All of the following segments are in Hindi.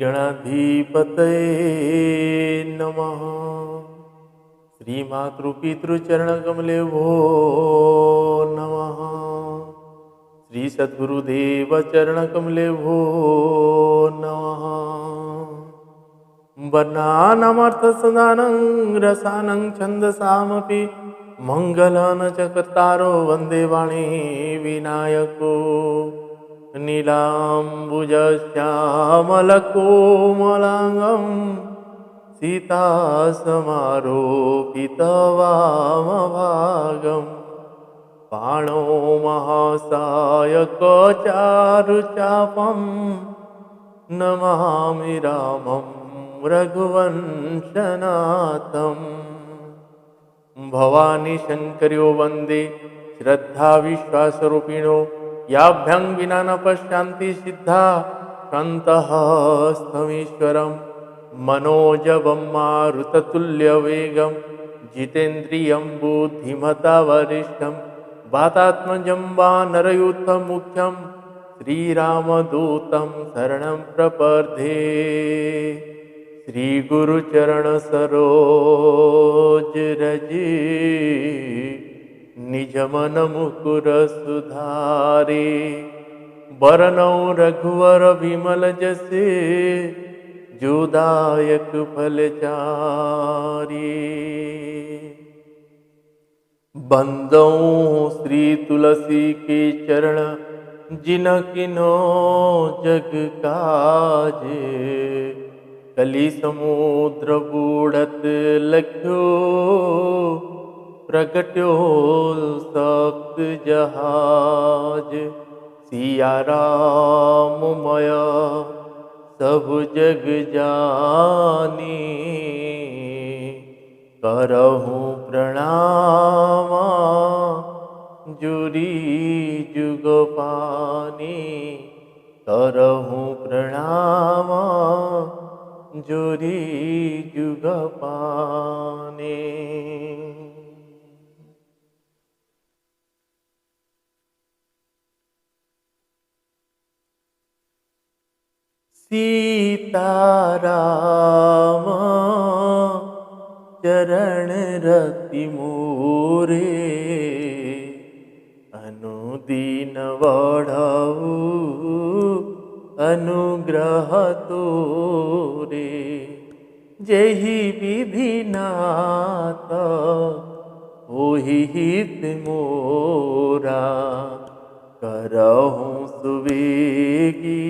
गणाधिपतये नमः। श्रीमातृपितृचरणकमले भो नमः। श्री सद्गुरुदेव चरणकमले भो नमः। वर्णानामर्थसदानं रसानं छन्दसामपि मङ्गलान् च कर्तारो वन्दे वाणी विनायको। नीलाम्बुजश्यामलकोमलाङ्गं सीतासमारोपितवामभागं पाणौ महासायकचारुचापं नमामि रामं रघुवंशनाथम्। भवानी शङ्कर्यो वन्दे श्रद्धाविश्वासरूपिणो याभ्यां विना न पश्यन्ति सिद्धा कान्तः स्तमीश्वरं मनोजवं मारुततुल्यवेगं जितेन्द्रियं बुद्धिमता वरिष्ठं वातात्मजं वानरयूथमुख्यं श्रीरामदूतं शरणं प्रपद्ये। श्रीगुरुचरणसरोज रज निजमन मुकुर सुधारे बरनौ रघुवर विमल जसे जोदायक फलचारी। बंदौ श्री तुलसी के चरण जिनकिनो जग काजे कली समुद्र बूढ़त लख्यो प्रगट्यो सख्त जहाज। सिया राममय सब जग जानी करहूँ प्रणाम जुरी जुग पानी। करहूँ प्रणाम जुरी जुग पानी। सीताराम चरण रति मोरे अनुदीन वढ़ऊ अनुग्रह तोरे। जेहि विधि नाथ ओहि हित मोरा करहूँ सुवेगी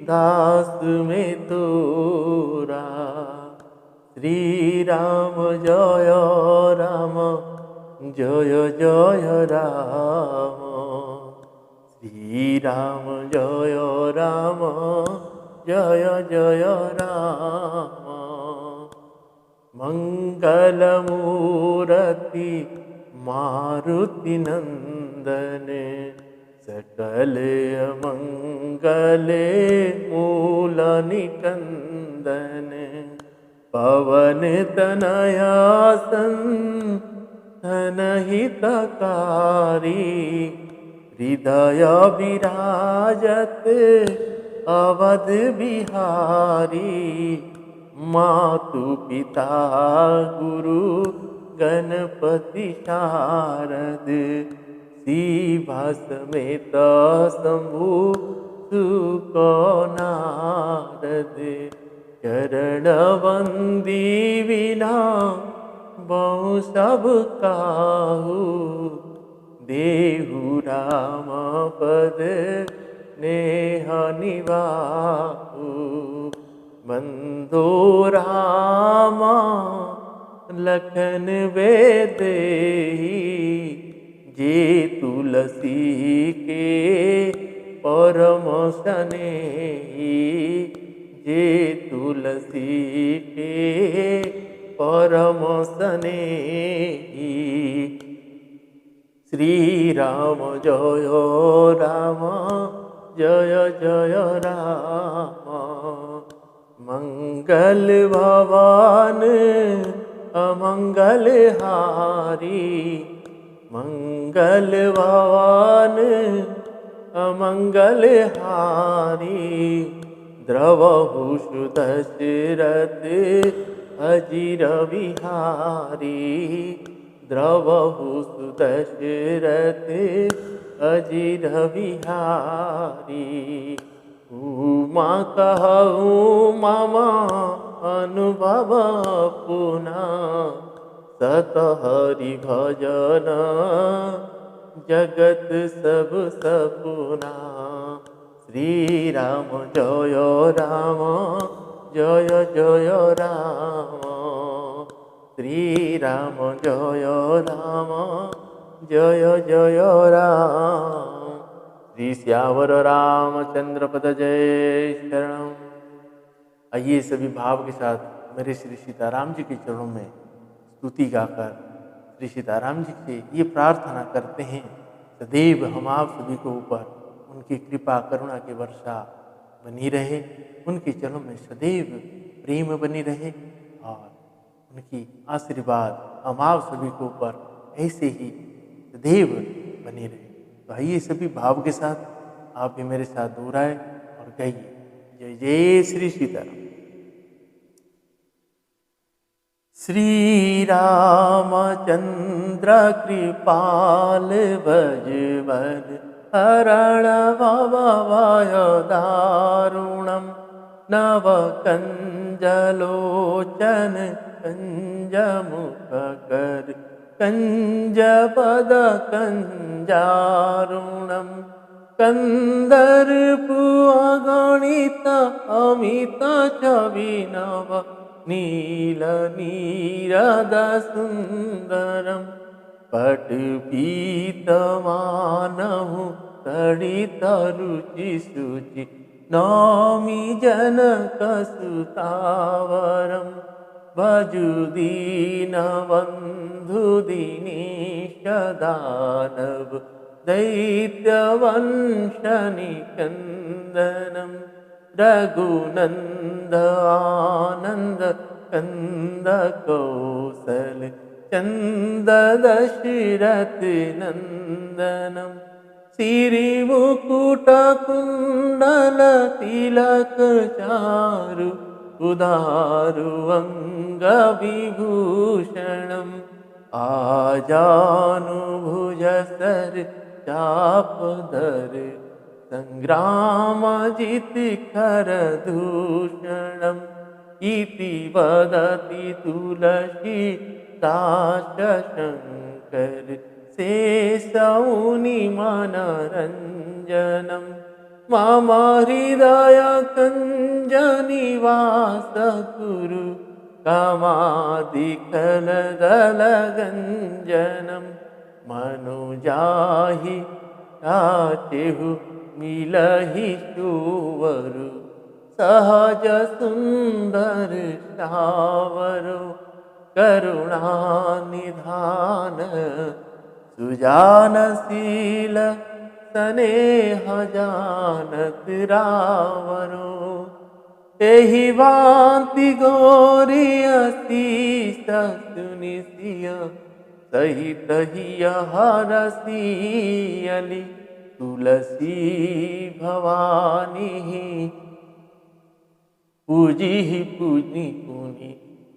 दास में तोरा। श्री राम जय राम जय जय राम। श्री राम जय राम जय जय राम। मंगल मूर्ति मारुति नंदन सकल अमंगले मूल निकंदन। पवन तनया संतन हितकारी हृदय विराजत अवध बिहारी। मातु पिता गुरु गणपति शारद शिवा समेत शंभु सुख नारद। चरण वंदी विना बहु सब काहू देहु राम पद नेह निवाहु। बंदो राम लखन वेदेही जे तुलसी के परम स्नेही। जे तुलसी के परम स्नेही। श्री राम जय राम जय जय राम। मंगल भवन अमंगल हारी। मंगल भवन अमंगल हारी। द्रवहु सुदशरथ अजिर विहारी, द्रवहु सुदशरथ अजिर विहारी। उमा कहु मम अनुभव पुना, सत हरि भजन जगत सब सपुना। श्री राम जय राम जय जय राम, श्री राम जय राम जय जय राम। श्री श्यावर रामचंद्र पद जय शरणम। आइए सभी भाव के साथ मेरे श्री सीताराम जी के चरणों में स्तुति गाकर श्री सीताराम जी से ये प्रार्थना करते हैं, सदैव हम आप सभी को ऊपर उनकी कृपा करुणा की वर्षा बनी रहे, उनके चरणों में सदैव प्रेम बनी रहे और उनकी आशीर्वाद हम आप सभी को ऊपर ऐसे ही सदैव बनी रहे। तो आइए सभी भाव के साथ आप भी मेरे साथ दोहराए और कहिए, जय जय श्री सीताराम। श्री रामचंद्र कृपाल भजवन हरण भवभय दारुणम, नव कंजलोचन कंजमुखकर कंजपद कंजारुणम, कंदर्प अगणित अमित छविनव नील नीरद सुंदरम, पटपीतमानहु तडित रुचि शुचि नौमि जनक सुतावरम, भजुदीनबन्धु दीनेश दानव दैत्यवंशनिकन्दनं, रघुनन्द आनन्द कंद कौशल चंद दशरथ नंदनम, श्रीमुकुट कुंडल तिलक चारु उदारु अंग विभूषणम, आजानुभुज सर चापधर संग्रामजित कर दूषणम, इति वदति तुलसीदास शंकर शेषमुनि मनरंजनम, मम हृदय कंज निवास कुरु कामादिकल दल गंजनम, मनुजाहि चाचेहु मिलहि सुवरु सहज सुंदर शावरो, करुणानिधान सुजानशील स्नेह जानत रावरो, एहि भांति गोरियसी सुनिसिय सहित हिय हरसियली, तुलसी भवानी पूजी पूजी पुनि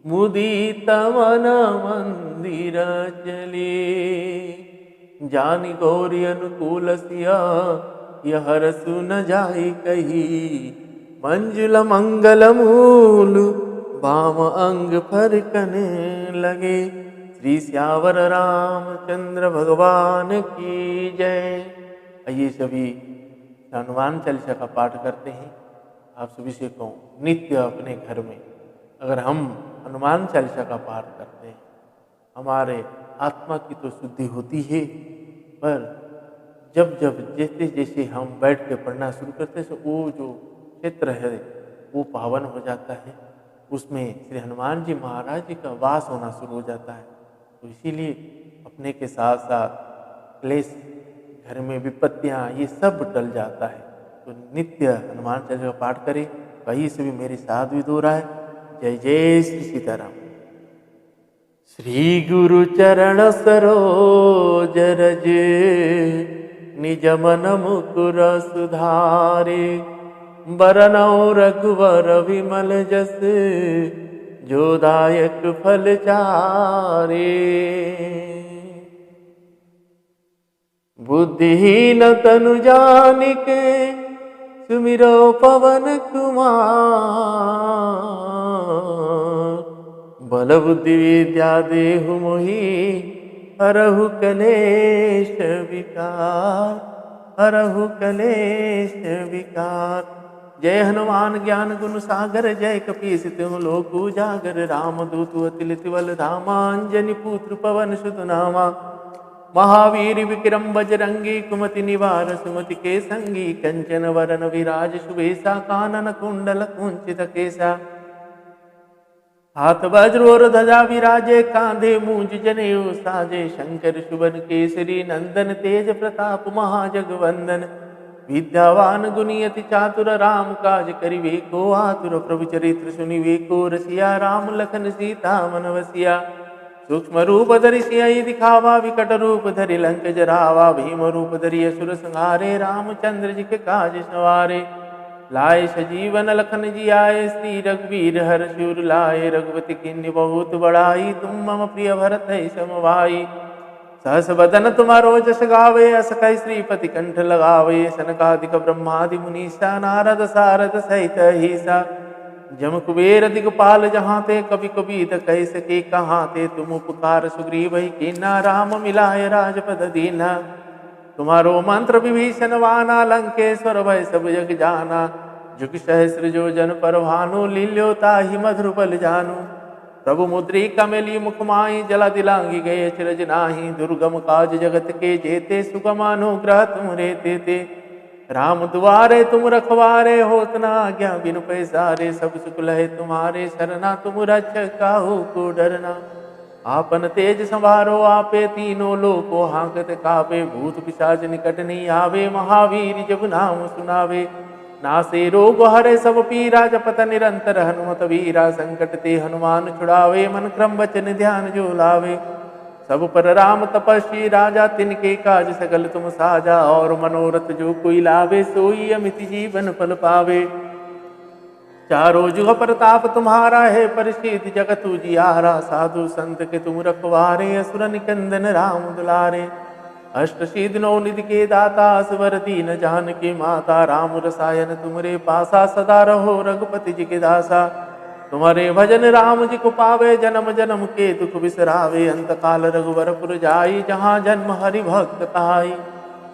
मुदित मन मंदिर चले, जानि गौरी अनुकूल सिया यह रसु न जाहि कही, मंजुल मंगल मूल वाम अंग फरकने लगे। श्री श्यावर रामचंद्र भगवान की जय। आइए सभी हनुमान चालीसा का पाठ करते हैं। आप सभी से कहूँ, नित्य अपने घर में अगर हम हनुमान चालीसा का पाठ करते हैं, हमारे आत्मा की तो शुद्धि होती है, पर जब जब जैसे जैसे हम बैठ के पढ़ना शुरू करते हैं, वो जो क्षेत्र है वो पावन हो जाता है, उसमें श्री हनुमान जी महाराज जी का वास होना शुरू हो जाता है। तो इसीलिए अपने के साथ साथ क्लेश, घर में विपत्तियाँ, ये सब टल जाता है। तो नित्य हनुमान चालीसा का पाठ करें। वही सभी मेरे साथ भी दोहराए, जय जय श्री सीताराम। श्री गुरु चरण सरोज रज निज मन मुकुर सुधारे, बरनौ रघुवर विमल जस जो दायक फल चारे। बुद्धिहीन तनु जानिके सुमिरो पवन कुमार। बल बुद्धि विद्या देहु मोहि हरहु कलेश विकार, हरहु कलेश विकार। जय हनुमान ज्ञान गुण सागर, जय कपीस तिहुँ लोक उजागर। रामदूत अतुलित बल धामा, अंजनी पुत्र पवन सुत नामा। महावीर विक्रम बजरंगी, कुमति निवार सुमति के संगी। कंचन वरन विराज सुबेसा, कानन कुंडल कुंचित केसा। हाथ वज्र और ध्वजा विराजे, कांधे मूंज जनेऊ साजे। शंकर सुवन केसरी नंदन, तेज प्रताप महाजगवंदन। विद्यावान गुणियति चातुर, राम काज करिवे को आतुर। प्रभु चरित्र सुनिवे को रसिया, राम लखन सीता मन बसिया। सूक्ष्म रूप धरि सियहि दिखावा, विकट रूप धरि लंक जरावा। भीम रूप धरि असुर संहारे, रामचंद्र जी के काज सवारे। लाए सजीवन लखन जियाए, श्री रघुवीर हर्ष उर लाए। रघुपति किन्नी बहुत बड़ाई, तुम मम प्रिय भरत सम भाई। सहस बदन तुम्हारो जस गावे, अस कहि श्रीपति कंठ लगावे। सनकादिक ब्रह्मादि मुनीसा, नारद सारद सहित ईसा। जम कुबेर दिगपाल जहाँ ते, कवि कबीर कह सके कहाँ ते। तुम उपकार सुग्रीव कीन्हा, राम मिलाए राजपद दीन्हा। तुम्हारो मंत्र विभीषण वाना, लंकेश्वर भय सब जग जाना। जुग सहस्र जो जन पर भानु, लील्यो ताहि मधुर बल जानु। प्रभु मुद्रिका मेली मुख माहि, जला दिलांगी गए अचरज नाही। दुर्गम काज जगत के जेते, सुगम अनुग्रह तुम रे तेते। राम दुआरे तुम रखवारे, होत न आज्ञा बिनु पैसारे। सब सुख लहे तुम्हारे सरना, तुम रक्षक काहू को डरना। आपन तेज संवारो आपे, तीनों लोको हांकत कापे। भूत पिशाच निकट नहीं आवे, महावीर जब नाम सुनावे। नासे रोग हरे सब पीरा, जपत निरंतर हनुमत वीरा। संकट ते हनुमान छुड़ावे, मन क्रम वचन ध्यान जो लावे। सब पर राम तपस्वी राजा, तिनके काज सकल तुम साजा। और मनोरथ जो कोई लावे, सोई अमित जीवन फल पावे। चारों जुग प्रताप तुम्हारा है, परिसिद्ध जगत उजियारा। साधु संत के तुम रखवारे, असुर निकंदन राम दुलारे। अष्ट सिद्धि नौ निधि के दाता, असवर दीन जानकी माता। राम रसायन तुमरे पासा, सदा रहो रघुपति जी के दासा। तुम्हारे भजन राम जी को पावे, जन्म जन्म के दुख बिसरावे। अंत काल रघुवरपुर जाई, जहाँ जन्म हरि भक्त कहाई।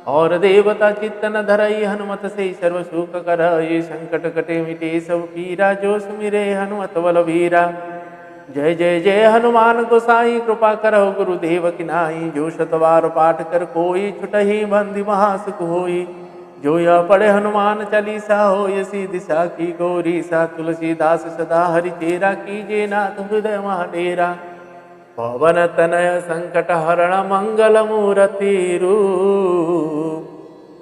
और देवता चित्तन धरई, हनुमत से सर्व सुख करई। संकट कटे मिटे सब पीरा, जो सुमिरे हनुमत बलवीरा। जय जय जय हनुमान गोसाई, कृपा करहु गुरुदेव की नाई। जो शतवार पाठ कर कोई, छुटहि बंदी महासुख होई। जो यह पढ़े हनुमान चालीसा, होय सिद्धि साखी गौरी सा। तुलसीदास सदा हरि चेरा, कीजे नाथ हृदय महाडेरा। पवन तनय संकट हरण, मंगल मूर्ति रूप।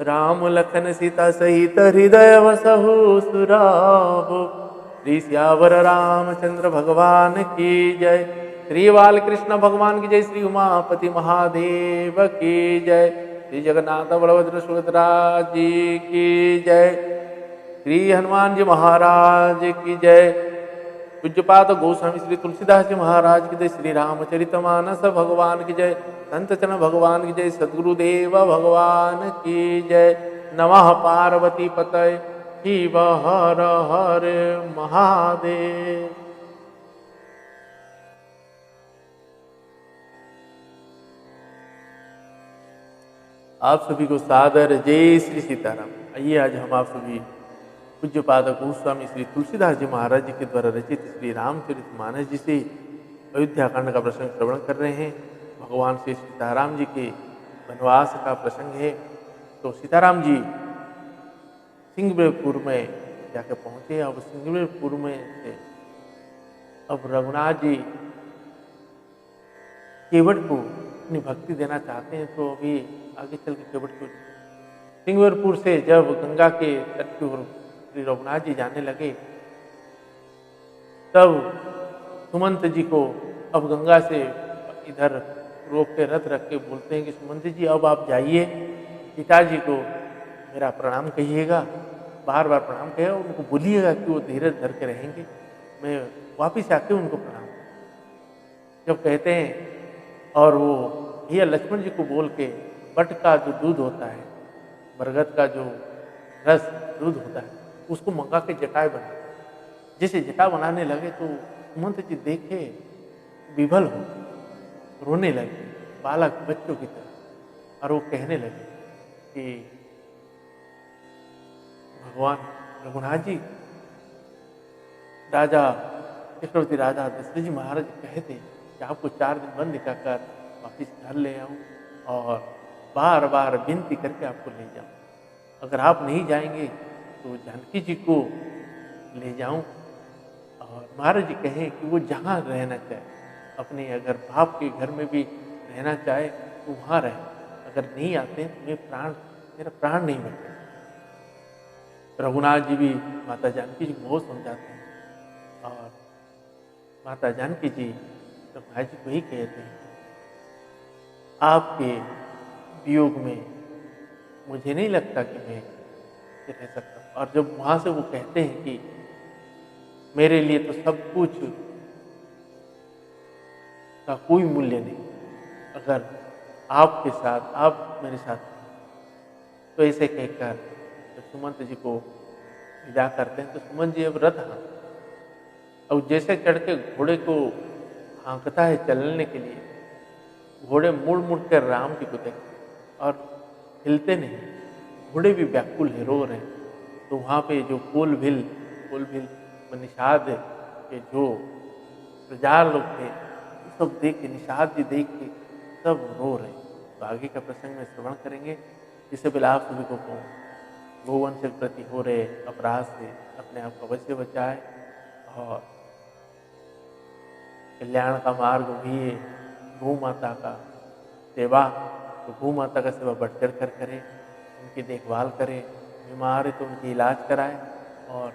राम लखन सीता सहित, हृदय वसहु सुराभु। श्री सियावर रामचंद्र भगवान की जय। श्री बालकृष्ण भगवान की जय। श्री उमापति महादेव की जय। श्री जगन्नाथ बलभद्र सुभद्रा जी की जय। श्री हनुमान जी महाराज की जय। पूज्यपाद गोस्वामी श्री तुलसीदास जी महाराज की जय। श्री रामचरितमानस भगवान की जय। संत चरण भगवान की जय। सद्गुरुदेव भगवान की जय। नमः पार्वती पतये शिव हर हर महादेव। आप सभी को सादर जय श्री सीताराम। आइए आज हम आप सभी पूज्यपाद गोस्वामी श्री तुलसीदास जी महाराज जी के द्वारा रचित श्री रामचरितमानस जी से अयोध्या कांड का प्रसंग श्रवण कर रहे हैं। भगवान श्री सीताराम जी के वनवास का प्रसंग है। तो सीताराम जी सिंहपुर में जाकर पहुंचे। अब सिंहपुर में से अब रघुनाथ जी केवट को अपनी भक्ति देना चाहते हैं, तो अभी आगे चल के केवट को सिंहपुर से जब गंगा के तट की ओर श्री रघुनाथ जी जाने लगे, तब सुमंत जी को अब गंगा से इधर रोक के रथ रख के बोलते हैं कि सुमंत जी अब आप जाइए, पिताजी को मेरा प्रणाम कहिएगा। बार बार प्रणाम किया, उनको बोलिएगा कि वो धीरज धर के रहेंगे, मैं वापिस आके उनको प्रणाम जब कहते हैं। और वो भैया लक्ष्मण जी को बोल के बट का जो दूध होता है, बरगद का जो रस दूध होता है, उसको मंगा के जटाएं बना। जैसे जटा बनाने लगे तो सुमंत जी देखे विभल हो, रोने लगे बालक बच्चों की तरह, और वो कहने लगे कि भगवान रघुनाथ जी, राजा चक्रवर्ती राजा दशरथ जी महाराज कहे थे कि आपको 4 दिन बंद दिखाकर वापिस घर ले आऊं और बार बार विनती करके आपको ले जाऊं। अगर आप नहीं जाएंगे तो जानकी जी को ले जाऊं। और महाराज जी कहें कि वो जहाँ रहना चाहे, अपने अगर बाप के घर में भी रहना चाहे तो वहाँ रहे, अगर नहीं आते तो मेरा प्राण नहीं बचेगा। रघुनाथ जी भी माता जानकी जी को बहुत समझाते हैं, और माता जानकी जी रघुनाथ जी को ही कहते हैं, आपके वियोग में मुझे नहीं लगता कि मैं रह सकता। और जब वहाँ से वो कहते हैं कि मेरे लिए तो सब कुछ का कोई मूल्य नहीं, अगर आपके साथ, आप मेरे साथ, तो ऐसे कहकर जब सुमंत जी को विदा करते हैं तो सुमंत जी अब रथ हाँक, और जैसे चढ़ के घोड़े को हाँकता है चलने के लिए, घोड़े मुड़ मुड़ कर राम जी को देखते और हिलते नहीं, घोड़े भी व्याकुल है, रो रहे हैं। तो वहाँ पे जो कोलभिल में निषाद के जो प्रजा लोग थे, सब देख के, निषाद जी देख के सब रो रहे हैं। तो आगे का प्रसंग में श्रवण करेंगे। जिससे पहले आप सभी को गौवंश के प्रति हो रहे अपराध से अपने आप को अवश्य बचाए, और कल्याण का मार्ग भी है गौ माता का सेवा। तो गौ माता का सेवा बढ़ चढ़ कर करें, उनकी देखभाल करें, बीमार है तो उनकी इलाज कराएं, और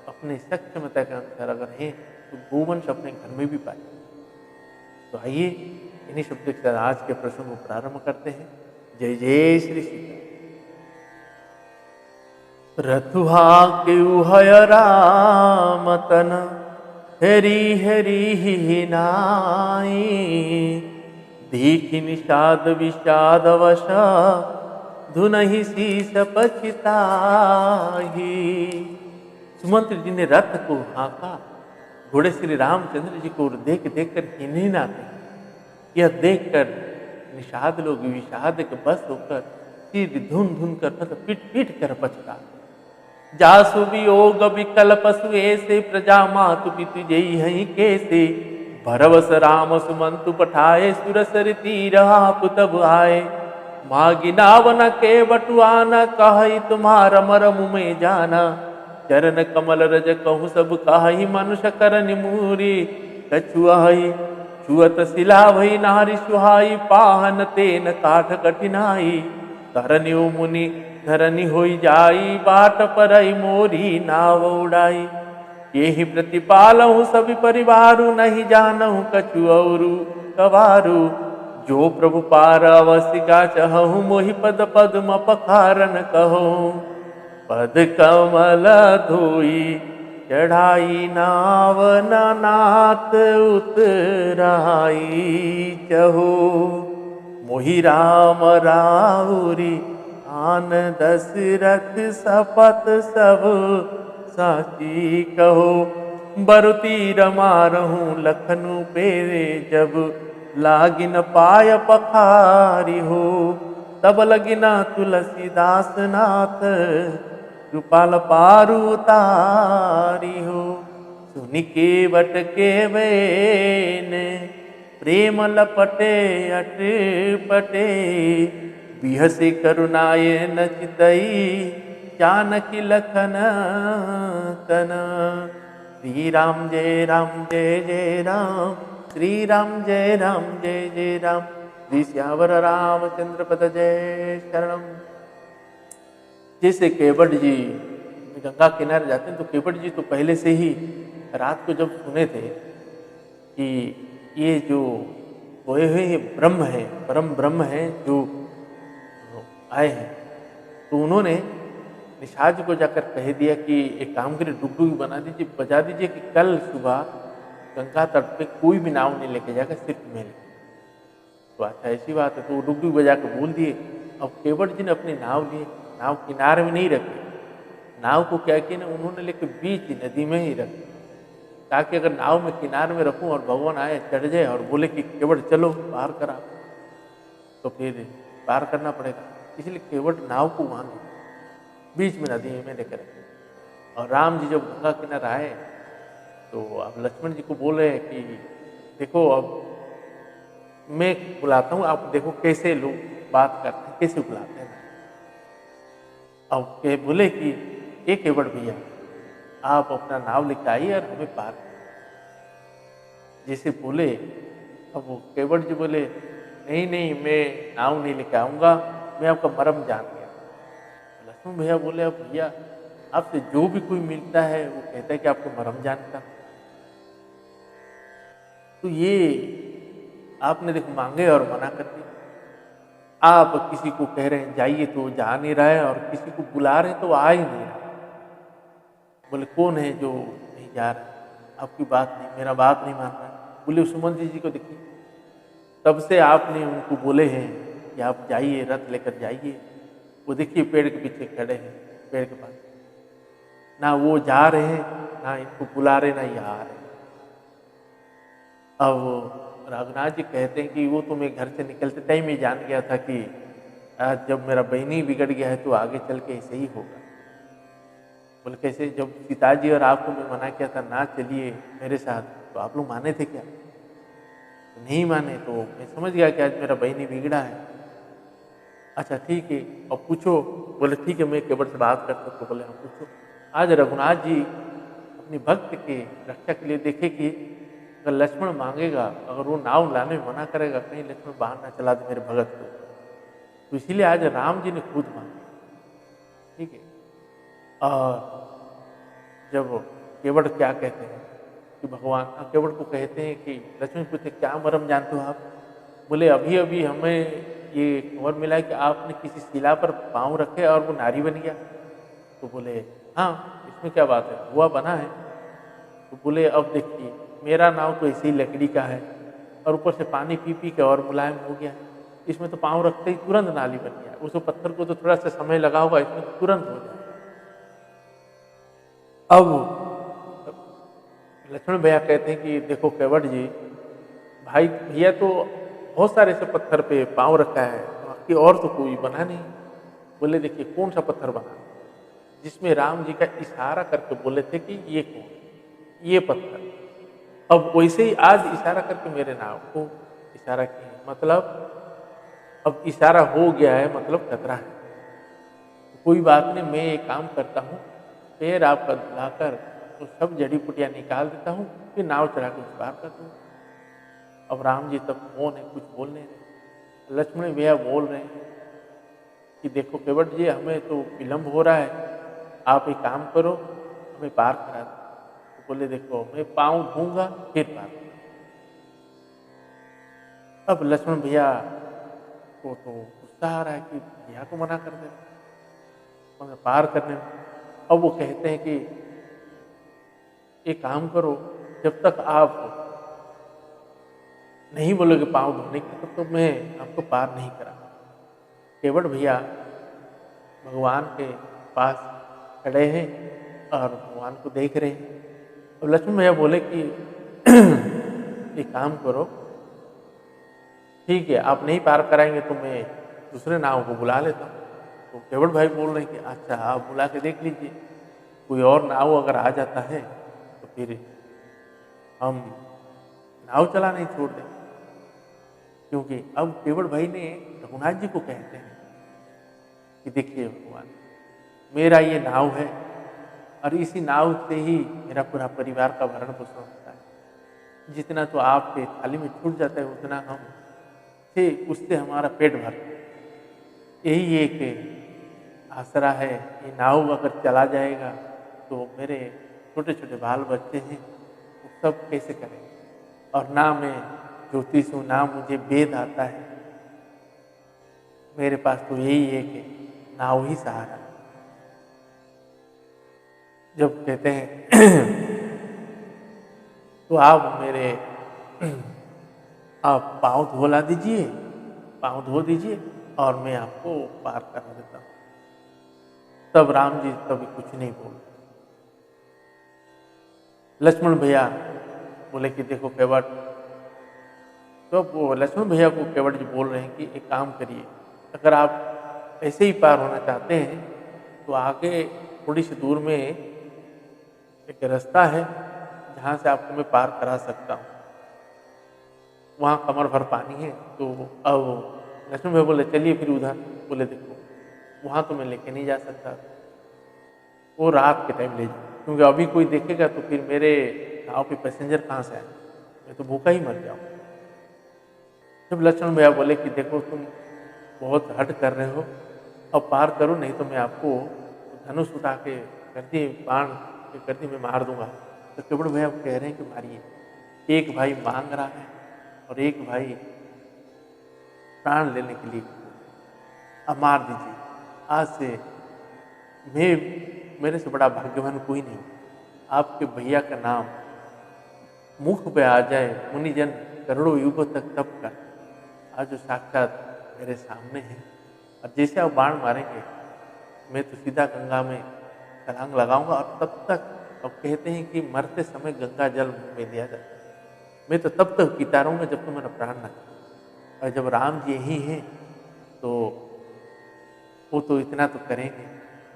अपने सक्षमता के अनुसार अगर हैं तो गोवंश अपने घर में भी पाए। तो आइए इन्हीं शब्दों के साथ आज के प्रसंग को प्रारंभ करते हैं। जय जय श्री सीता। रथुहा के उहय राम तन हरि हरि ही नाई, देखि निषाद विषाद वश धुनहि शीस पछिताहि। सुमंत्र जी ने रथ को हाँका, घोड़े श्री रामचंद्र जी को देख देख कर हिनहिनाते। यह देखकर निषाद लोग विषाद के बस होकर सिर धुन धुन कर मतलब पीट पीट कर पछता। जासु वियोग विकल पशु ऐसे, प्रजा मातु पितु जई हई कैसे। भरवस राम सुमंतु पठाए, सुरसर तीर आप तब आए। मागी नावन के बटुआना, कहि तुम्हारा मरम में जाना। चरण कमल रज कहु सब कहि, मनुष्य कर निमूरी कछुआई। छुअत शिला भई नारी सुहाई, पाहन तेन काठ कठिनाई। धरनियो मुनि धरनी होई जाई, बाट परई मोरी नाव उड़ाई। यही प्रतिपालहु सभी परिवारु, नहीं जानहु कछु औरु कवारु। जो प्रभु पार अवसिका चहु, मोहि पद पद्म पखारन कहूँ। पद कमल धोई चढ़ाई, नाव नाथ उतराई चहु। मोहि राम राउरी आन दशरथ, सपत सब साची कहो। बरु तीर मारहूँ लखनऊ पेरे, जब लागिन पाय पखारी हो। तब लगिना तुलसीदास नाथ, कृपाल पारु तारी हो। सुनि के बट के बैन, प्रेम लपटे अटपटे। बिहसे करुणाय न चितई, जानकी लखन तन। श्री राम जय जय राम, श्री राम जय जय राम। श्री श्यावर रामचंद्र पद जय शरणम। जैसे केवट जी गंगा किनारे जाते हैं तो केवट जी तो पहले से ही रात को जब सुने थे कि ये जो सोए हुए ये ब्रह्म है, परम ब्रह्म है जो आए हैं, तो उन्होंने निषाद जी को जाकर कह दिया कि एक काम करिए, डुगडुगी बना दीजिए, बजा दीजिए कि कल सुबह गंगा तट पे कोई भी नाव नहीं लेके जाएगा, सिर्फ मैं लेके। तो अच्छा ऐसी बात है, तो वो डुगडुगी बजा के बोल दिए। अब केवट जी ने अपनी नाव लिए, नाव किनारे में नहीं रखी, नाव को क्या किया ना उन्होंने लेके बीच नदी में ही रख दिया, ताकि अगर नाव में किनारे में रखूं और भगवान आए चढ़ जाए और बोले कि केवट चलो पार करा, तो फिर पार करना पड़ेगा। इसलिए केवट नाव को वहां बीच में नदी में लेकर रखे। और राम जी जब गंगा किनारे आए तो अब लक्ष्मण जी को बोले कि देखो अब मैं बुलाता हूँ, आप देखो कैसे लोग बात करते हैं, कैसे बुलाते हैं। अब के बोले कि एक केवट भैया आप अपना नाव लेकर आइए और हमें पार जैसे बोले। अब वो केवट जी बोले नहीं नहीं मैं नाव नहीं लेकर आऊँगा, मैं आपका मरम जान गया। लक्ष्मण भैया बोले अब भैया आपसे जो भी कोई मिलता है वो कहता है कि आपको मरम जानता, तो ये आपने देखो मांगे और मना कर दिया। आप किसी को कह रहे हैं जाइए तो जा नहीं रहा है, और किसी को बुला रहे हैं तो आ ही नहीं रहा। बोले कौन है जो नहीं जा रहा है, आपकी बात नहीं, मेरा बात नहीं मान रहा है। बोले सुमन जी को देखिए, तब से आपने उनको बोले हैं कि आप जाइए रथ लेकर जाइए, वो देखिए पेड़ के पीछे खड़े हैं, पेड़ के पास, ना वो जा रहे हैं ना इनको बुला रहे ना ये आ रहे। अब रघुनाथ जी कहते हैं कि वो तो मैं घर से निकलते टाइम ही जान गया था कि आज जब मेरा बहनी बिगड़ गया है तो आगे चल के ऐसे ही होगा। बोले कैसे, जब पिताजी और आपको मैं मना किया था ना चलिए मेरे साथ, तो आप लोग माने थे क्या? तो नहीं माने, तो मैं समझ गया कि आज मेरा बहनी बिगड़ा है। अच्छा ठीक है, अब पूछो। बोले ठीक है मैं केवट से बात करता हूँ। तो बोले हाँ पूछो। आज रघुनाथ जी अपनी भक्त के रक्षा के लिए देखे कि अगर लक्ष्मण मांगेगा, अगर वो नाव लाने में मना करेगा, कहीं लक्ष्मण बाहर ना चला दे मेरे भगत को, तो इसीलिए आज राम जी ने खुद मांगा। ठीक है, और जब केवट क्या कहते हैं कि भगवान केवट को कहते हैं कि लक्ष्मण पूछते क्या मरम जानते हो आप? बोले अभी अभी हमें ये खबर मिला है कि आपने किसी शिला पर पाँव रखे और वो नारी बन गया। तो बोले हाँ इसमें क्या बात है, हुआ बना है। तो बोले अब देखिए मेरा नाव तो ऐसे ही लकड़ी का है और ऊपर से पानी पी पी के और मुलायम हो गया, इसमें तो पाँव रखते ही तुरंत नाली बन गया। उस पत्थर को तो थोड़ा सा समय लगा होगा, इसमें तो तुरंत हो जाए। अब लक्ष्मण भैया कहते हैं कि देखो केवट जी, भाई भैया तो बहुत सारे से पत्थर पे पाँव रखा है, बाकी और तो कोई बना नहीं। बोले देखिए कौन सा पत्थर बना जिसमें राम जी का इशारा करके बोले थे कि ये कौन, ये पत्थर। अब वैसे ही आज इशारा करके मेरे नाम को इशारा किया, मतलब अब इशारा हो गया है, मतलब खतरा है। तो कोई बात नहीं, मैं एक काम करता हूँ, पैर आपका धुलाकर तो सब जड़ी बूटियाँ निकाल देता हूँ, फिर नाव चढ़ा के उस पार कर दूँ। अब राम जी तब कौन है, कुछ बोल नहीं रहे। लक्ष्मण भैया बोल रहे हैं कि देखो केवट जी हमें तो विलम्ब हो रहा है, आप एक काम करो हमें पार करा दो। तो बोले देखो मैं पाँव धोऊंगा फिर पार करूंगा। अब लक्ष्मण भैया को तो गुस्सा आ रहा है कि भैया को मना कर दे मगर पार करने में। अब वो कहते हैं कि एक काम करो, जब तक आप नहीं बोलोगे पाँव धोने की तब तो मैं आपको पार नहीं करा। केवट भैया भगवान के पास खड़े हैं और भगवान को देख रहे हैं। अब लक्ष्मण भैया बोले कि एक काम करो, ठीक है आप नहीं पार कराएंगे तो मैं दूसरे नाव को बुला लेता हूँ। तो केवट भाई बोल रहे हैं कि अच्छा आप बुला के देख लीजिए, कोई और नाव अगर आ जाता है तो फिर हम नाव चला नहीं छोड़ दें। क्योंकि अब केवट भाई ने रघुनाथ जी को कहते हैं कि देखिए भगवान, मेरा ये नाव है और इसी नाव से ही मेरा पूरा परिवार का भरण पोषण होता है। जितना तो आपके थाली में छूट जाता है उतना हम से उससे हमारा पेट भरता है। यही एक आसरा है। ये नाव अगर चला जाएगा तो मेरे छोटे छोटे बाल बच्चे हैं वो सब कैसे करेंगे, और ना मैं ज्योतिष हूँ ना मुझे वेद आता है, मेरे पास तो यही है कि नाव ही सहारा है। जब कहते हैं तो आप मेरे आप पाँव धोला दीजिए, पाँव धो दीजिए और मैं आपको पार करा देता हूँ। तब राम जी कभी कुछ नहीं बोले। लक्ष्मण भैया बोले कि देखो केवट, तो वो लक्ष्मण भैया को केवट जी बोल रहे हैं कि एक काम करिए, अगर आप ऐसे ही पार होना चाहते हैं तो आगे थोड़ी सी दूर में एक रास्ता है जहाँ से आपको मैं पार करा सकता हूँ, वहाँ कमर भर पानी है। तो अब लक्ष्मण भैया बोले चलिए फिर उधर। बोले देखो वहाँ तो मैं लेके नहीं जा सकता, वो रात के टाइम ले जाओ, क्योंकि अभी कोई देखेगा तो फिर मेरे नाव पे पैसेंजर कहाँ से आए, मैं तो भूखा ही मर जाऊँ। जब लक्ष्मण भैया बोले कि देखो तुम बहुत हट कर रहे हो, अब पार करो नहीं तो मैं आपको धनुष उठा के करती बाण के करती मैं मार दूंगा। तो केवट भैया कह रहे हैं कि मारिए। एक भाई मांग रहा है और एक भाई प्राण लेने के लिए, अब मार दीजिए। आज से मैं, मेरे से बड़ा भाग्यवान कोई नहीं। आपके भैया का नाम मुख पे आ जाए, मुनिजन करोड़ों युगों तक तप कर, आज जो साक्षात मेरे सामने है। और जैसे आप बाण मारेंगे मैं तो सीधा गंगा में छलांग लगाऊंगा, और तब तक अब कहते हैं कि मरते समय गंगा जल मुंह में लिया जाता है, मैं तो तब तक पीता रहूंगा जब तक मेरा प्राण न जाए। और जब राम जी यही हैं तो वो तो इतना तो करेंगे,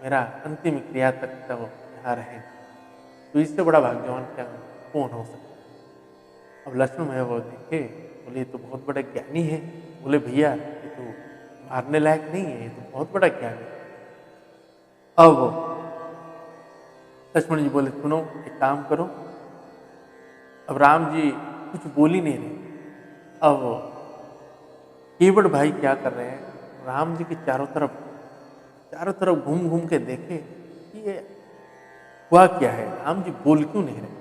मेरा अंतिम क्रिया तक तब यहाँ रहेंगे, तो इससे बड़ा भाग्यवान क्या कौन हो सकता है। अब लक्ष्मण भैया वो देखे, बोले ये तो बहुत बड़ा ज्ञानी है। बोले भैया ये तो मारने लायक नहीं है, ये तो बहुत बड़ा ज्ञानी है। अब लक्ष्मण जी बोले सुनो एक काम करो। अब राम जी कुछ बोल ही नहीं रहे। अब केवट भाई क्या कर रहे हैं, राम जी के चारों तरफ घूम घूम के देखे कि ये हुआ क्या है, राम जी बोल क्यों नहीं रहे।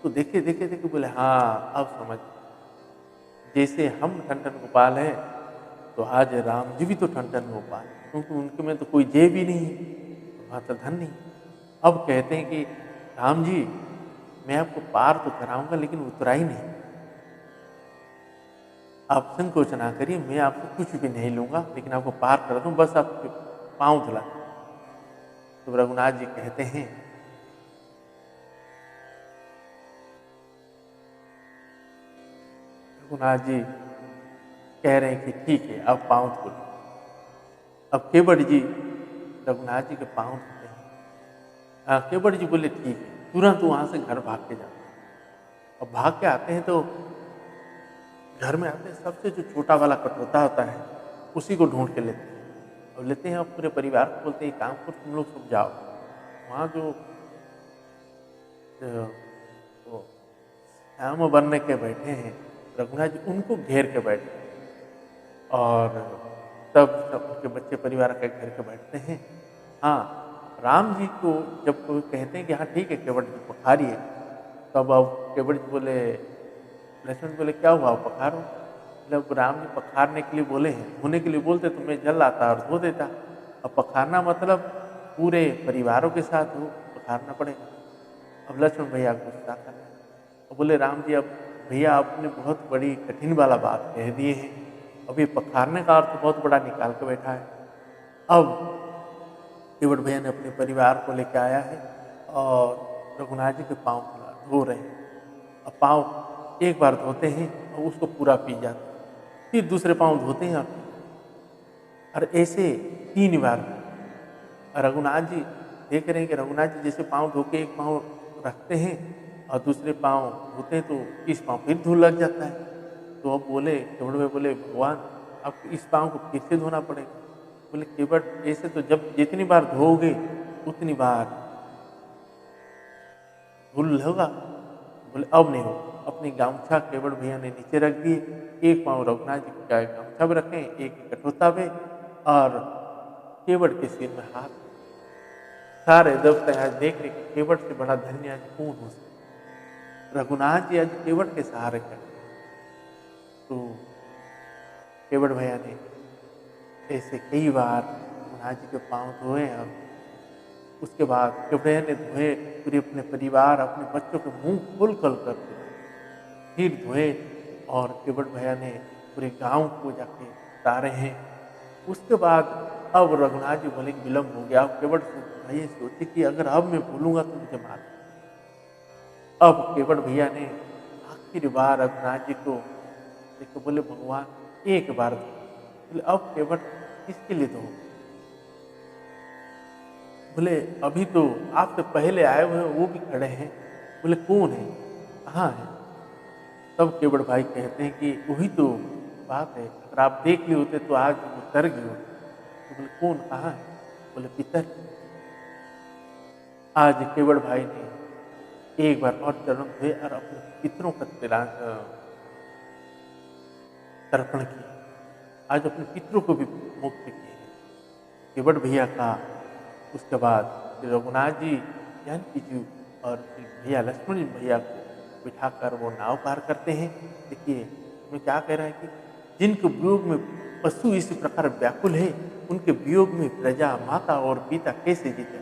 तो देखे देखे देखे बोले हाँ अब समझ, जैसे हम ठन गोपाल हैं तो आज राम जी भी तो ठन गोपाल, क्योंकि उनके में तो कोई जेब ही नहीं है, वहाँ तो धन नहीं। अब कहते हैं कि राम जी मैं आपको पार तो कराऊंगा लेकिन उतरा ही नहीं, आप संकोच ना करिए, मैं आपसे कुछ भी नहीं लूंगा लेकिन आपको पार करा दूं, बस आप पाँव धुला। तो रघुनाथ जी कहते हैं रघुनाथ जी कह रहे हैं कि ठीक है आप पाँव धो लो। अब केवट जी रघुनाथ जी के पाँव धोते हैं। केवट जी बोले ठीक है, तुरंत वहां से घर भाग के जाते हैं। अब भाग के आते हैं तो घर में आते हैं, सबसे जो छोटा वाला कटोता होता है उसी को ढूंढ के लेते हैं और लेते हैं। और पूरे परिवार को बोलते हैं काम करो तुम लोग सब जाओ, वहाँ जो वो श्याम बनने के बैठे हैं रघुनाथ जी उनको घेर के बैठे, और तब सब उनके बच्चे परिवार के घेर के बैठते हैं। हाँ राम जी को जब कोई कहते हैं कि हाँ ठीक है केवट जी पखारिए, तब अब केवट जी बोले, लक्ष्मण बोले क्या हुआ पखारो। मतलब राम जी पखारने के लिए बोले हैं, धोने के लिए बोलते तो मैं जल आता और धो देता। अब पखारना मतलब पूरे परिवारों के साथ हो पखारना पड़ेगा। अब लक्ष्मण भैया गुस्सा कर रहे हैं, अब बोले राम जी अब भैया आपने बहुत बड़ी कठिन वाला बात कह दिए हैं, अब ये पखारने का अर्थ बहुत बड़ा निकाल के बैठा है। अब केवट भैया ने अपने परिवार को लेकर आया है और रघुनाथ जी के पाँव धो रहे हैं। अब पाँव एक बार धोते हैं और उसको पूरा पी जाते हैं, फिर दूसरे पाँव धोते हैं और ऐसे 3 बार। रघुनाथ जी देख रहे हैं कि रघुनाथ जी जैसे पाँव धो के एक पाँव रखते हैं और दूसरे पाँव धोते हैं तो इस पाँव फिर धूल लग जाता है। तो अब बोले केवट भाई बोले भगवान अब इस पाँव को फिर से धोना पड़ेगा। बोले केवट ऐसे तो जब जितनी बार धोओगे उतनी बार धूल होगा। बोले अब नहीं हो। अपनी गामछा केवट भैया ने नीचे रख दिए, एक पाँव रघुनाथ जी का गामछा में रखें, एक कठोता पे, और केवट के सिर में हाथ। सारे देवता आज देख रहे कि केवट से बड़ा धन्य आज कौन हो सकता। रघुनाथ जी आज केवट के सहारे कर। तो केवट भैया ने ऐसे कई बार रघुनाथ जी के पाँव धोए और उसके बाद केवड़े ने धोए, पूरे अपने परिवार अपने बच्चों के मुंह खोल खोल कर फिर धोए और केवट भैया ने पूरे गांव को जाके उतारे हैं। उसके बाद अब रघुनाथ जी बोले कि विलम्ब हो गया। अब केवट भैया सोचे कि अगर अब मैं बोलूंगा तो मुझे मार देंगे। अब केवट भैया ने आखिरी बार रघुनाथ जी को देखो बोले भगवान एक बार दो। बोले अब केवट किसके लिए दो? बोले अभी तो आपसे पहले आए हुए वो भी खड़े हैं। बोले कौन है, कहाँ है? तब केवट भाई कहते हैं कि वही तो बात है, अगर आप देख लिए होते तो आज वो तर गए होते। तो बोले कौन, कहाँ है? बोले पितर। आज केवट भाई ने एक बार और चरण धोए और अपने पितरों का तर्पण किया। आज अपने पितरों को भी मुक्त किए। केवट भैया का उसके बाद श्री रघुनाथ जी जानकी जी और भैया लक्ष्मण जी भैया को बिठाकर वो नाव पार करते हैं। देखिए मैं क्या कह रहा है कि जिनके वियोग में पशु इस प्रकार व्याकुल है, उनके वियोग में प्रजा माता और पिता कैसे जीते।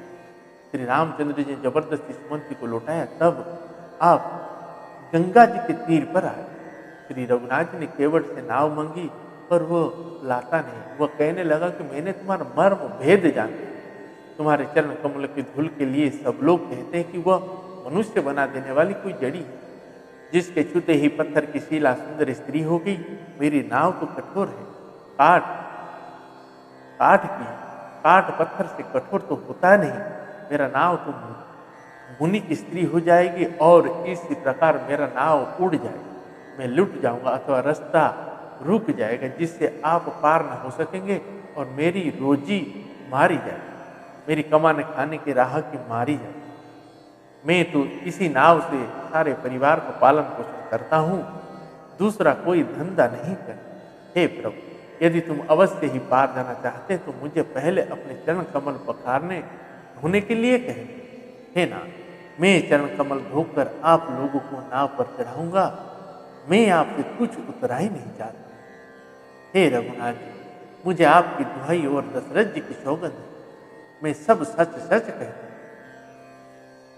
श्री रामचंद्र जी ने जबरदस्ती सुमंती को लौटाया, तब आप गंगा जी के तीर पर आए। श्री रघुनाथ जी ने केवट से नाव मांगी पर वो लाता नहीं। वह कहने लगा कि मैंने तुम्हारा मर्म भेद जान लिया। तुम्हारे चरण कमल की धूल के लिए सब लोग कहते हैं कि वह मनुष्य बना देने वाली कोई जड़ी है, जिसके छूते ही पत्थर की शिला सुंदर स्त्री हो गई। मेरी नाव तो कठोर है, काट पत्थर से कठोर तो होता नहीं। मेरा नाव तो मुनि की स्त्री हो जाएगी और इसी प्रकार मेरा नाव उड़ जाएगा। मैं लुट जाऊंगा अथवा रास्ता रुक जाएगा, जिससे आप पार न हो सकेंगे और मेरी रोजी मारी जाएगी, मेरी कमाने खाने की राह की मारी जाएगी। मैं तो इसी नाव से सारे परिवार को पालन पोषण करता हूँ, दूसरा कोई धंधा नहीं कर। हे प्रभु, यदि तुम अवश्य ही पार जाना चाहते तो मुझे पहले अपने चरण कमल पखारने धोने के लिए कहें। हे नाथ, मैं चरण कमल धोकर आप लोगों को नाव पर चढ़ाऊंगा। मैं आपसे कुछ उतरा ही नहीं चाहता। हे रघुनाथ जी, मुझे आपकी दुहाई और दशरथ जी की सौगंध है, मैं सब सच सच कहता हूं।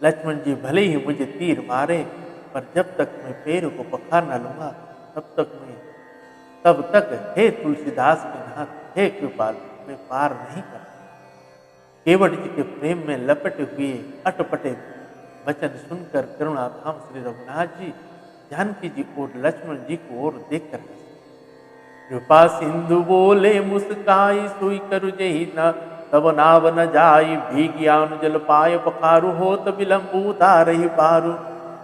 लक्ष्मण जी भले ही मुझे तीर मारे, पर जब तक मैं पैर को पखार न लूंगा तब तक हे तुलसीदास के नाथ, हे कृपाल, मैं पार नहीं कर। केवट जी के प्रेम में लपटे हुए अटपटे वचन सुनकर करुणाधाम श्री रघुनाथ जी जानकी जी और लक्ष्मण जी को ओर देख कर कृपा सिंधु बोले मुस्काई सुई करु जही न तब नाव न जाई भीगियानु जल पाय पखारु होत विलंबु उतारहि पारु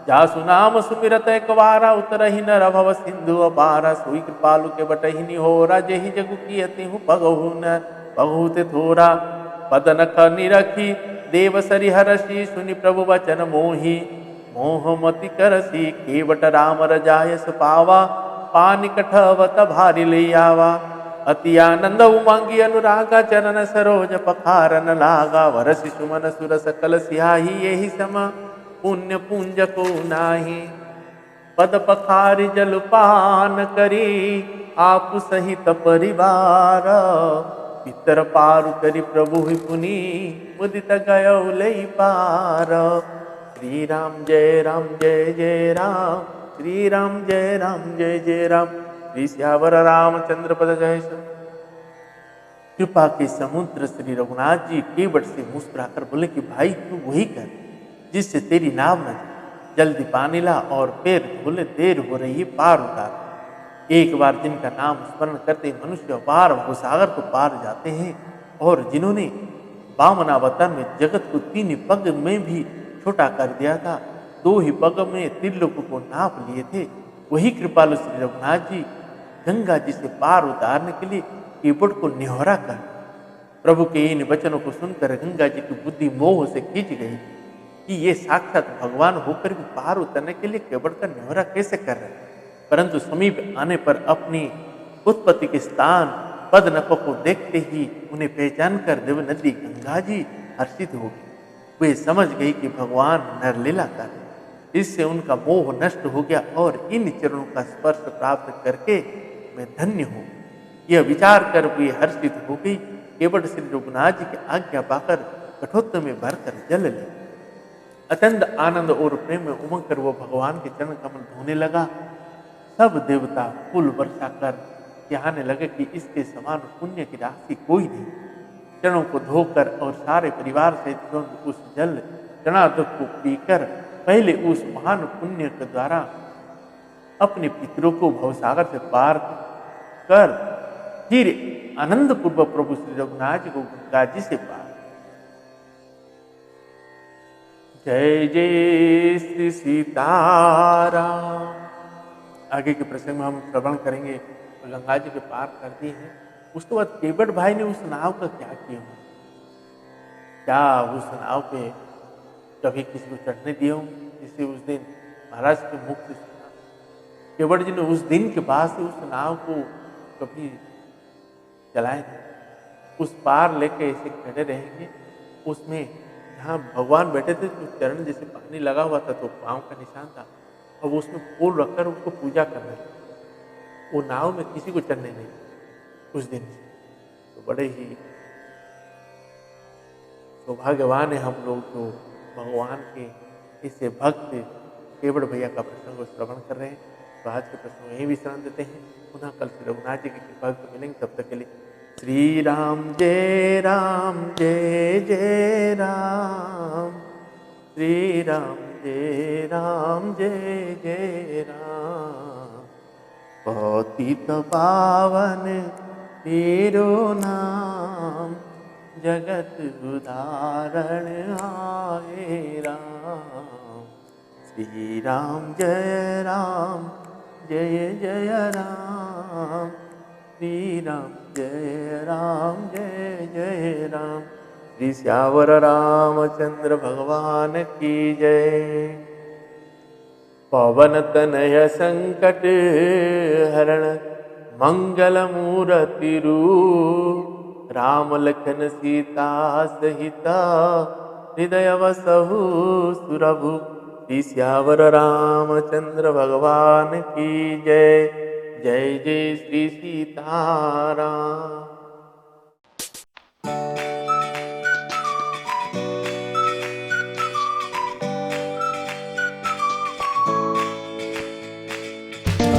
जासु नाम सुमिरत एकवारा उतरहि न रभव सिंधु अपारा सुई कृपालु के बटहि निहोरा जहि जगु कियति हूँ पगहु न बहुत थोरा पदनख निरखी देव सरिहरषि सुनि प्रभु वचन मोहि मोहमति करसी केवट राम रजायस पावा पानि कठवत भारी ले आवा अति आनंद उमंगी अनुरागा चरण सरोज पखारन लागा वरसि सुमन सुर सकल सिहाही यही सम पुण्य पुंज को नाही पद पखारि जल पान करी आप सहित परिवार पितर पारु करी प्रभु ही पुनि मुदित गयो लई पार। श्री राम जय जय राम, श्री राम जय जय राम, श्री श्यावर रामचंद्र पद जय। कृपा के समुद्र श्री रघुनाथ जी केवट से मुस्कुराकर बोले कि भाई तू वही कर जिससे तेरी नाव न जाए, जल्दी पानी ला और पैर धोले, देर हो रही है, पार उतार। एक बार जिनका नाम स्मरण करते मनुष्य पार भवसागर को पार जाते हैं, और जिन्होंने वामनावतार में जगत को 3 पग में भी छोटा कर दिया था, 2 ही पग में त्रिलोक को नाप लिए थे, वही कृपालु श्री रघुनाथ जी गंगा जी से पार उतारने के लिए केवट को निहोरा कर। प्रभु के इन वचनों को सुनकर गंगा जी की बुद्धि मोह से खींच गई कि ये साक्षात भगवान होकर भी पार उतरने के लिए केवट का निहोरा कैसे कर रहे हैं। परंतु समीप आने पर अपनी उत्पत्ति के स्थान पद नखों को देखते ही उन्हें पहचान कर देवनदी गंगा जी हर्षित हो गई। वे समझ गई कि भगवान नरलीला कर रहे, इससे उनका मोह नष्ट हो गया और इन चरणों का स्पर्श प्राप्त करके मैं धन्य हूँ। यह विचार कर वे हर्षित हो गई। केवट श्री रघुनाथ जी की आज्ञा पाकर कठोत्तर में भरकर जल ले। अत्यंत आनंद और प्रेम में उमंग कर वो भगवान के चरण कमल धोने लगा। सब देवता फूल वर्षा कर कहने लगे कि इसके समान पुण्य की राशि कोई नहीं। चरणों को धोकर और सारे परिवार सहित तुरंत उस जल चरणार्घ्य को पीकर पहले उस महान पुण्य के द्वारा अपने पितरों को भवसागर से पार कर फिर आनंद पूर्वक प्रभु श्री रघुनाथ जी को गंगा जी से पार। जय जय श्री सीताराम। आगे के प्रसंग में हम श्रवण करेंगे। गंगा जी के पार कर दिए हैं। उसके बाद केवट भाई ने उस नाव का क्या किया? क्या उस नाव पे कभी किसी को चढ़ने दिया हूँ? जिससे उस दिन महाराज के मुख से सुना। केवट जी ने उस दिन के बाद से उस नाव को कभी चलाए नहीं। उस पार लेके ऐसे खड़े रहेंगे। उसमें जहाँ भगवान बैठे थे तो चरण जैसे पानी लगा हुआ था तो पाँव का निशान था। अब उसमें फूल रखकर उसको पूजा करने लगे। वो नाव में किसी को चढ़ने नहीं उस दिन से। तो बड़े ही सौभाग्यवान है हम लोग जो भगवान के इससे भक्त केवट भैया का प्रसंग को श्रवण कर रहे हैं। तो आज के प्रसंग यही विश्राम देते हैं। पुनः कल श्री रघुनाथ जी की कृपा को मिलेंगे। तब तक के लिए श्री राम जय जय राम। श्री राम जय जय राम। पतित पावन तेरो नाम जगत उदाहरण आए राम। श्री राम जय जय राम। श्री राम जय राम। श्री श्यावर रामचंद्र भगवान की जय। पवन तनय संकट हरण मंगल मूर्ति रूप। राम लखन सीता सहिता हृदय वसहु सुरभु। श्री श्यावर रामचंद्र भगवान की जय। जय जय श्री सीताराम।